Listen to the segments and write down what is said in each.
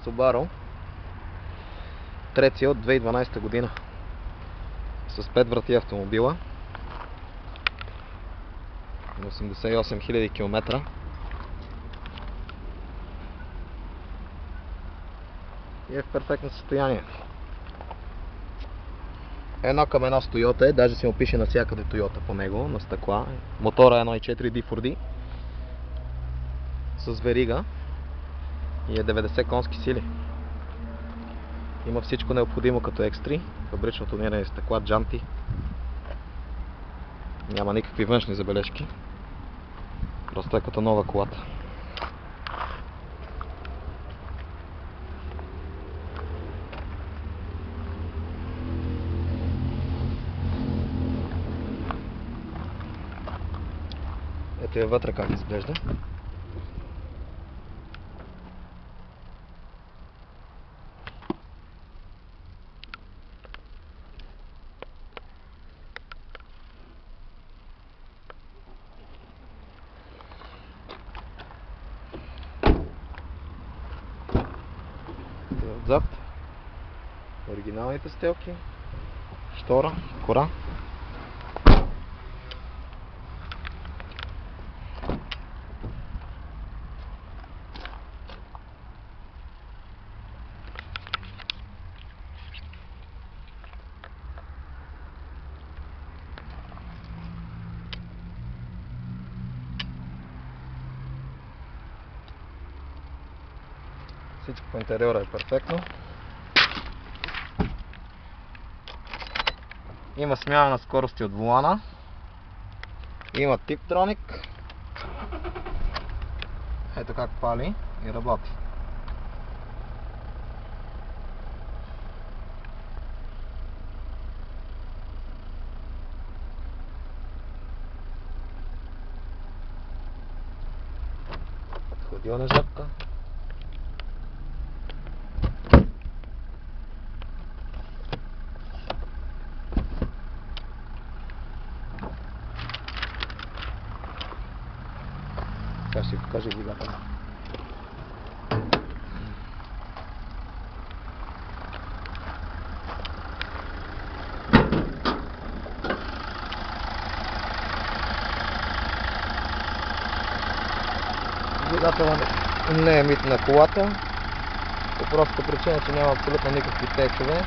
Subaru. Третия от 2012 година. С 5 врати автомобила. 88 000 км. И е в перфектно състояние. Едно към едно с Toyota, даже си му пише навсякъде Toyota по него, на стъкла. Мотора е 1.4 D4D с верига и е 90 конски сили. Има всичко необходимо като X3, фабрично тонирани стъкла, джанти. Няма никакви външни забележки. Просто е като нова колата. Ето е вътре как изглежда. Отзад оригиналните стелки, штора, кора. Всичко по интериора е перфектно. Има смяна на скорости от волана. Има Tiptronic. Ето как пали и работи. Подходилна жабка. Сега ще ви покажа двигателя. Двигателът не е мит на колата, по простата причина, че няма абсолютно никакви течове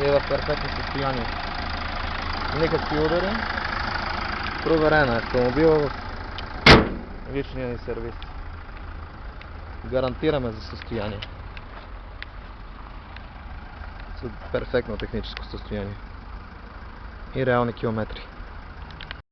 и е в перфектно състояние. Никакви удари. Проверена е автомобила в личния ни сервис. Гарантираме за състояние. С перфектно техническо състояние и реални километри.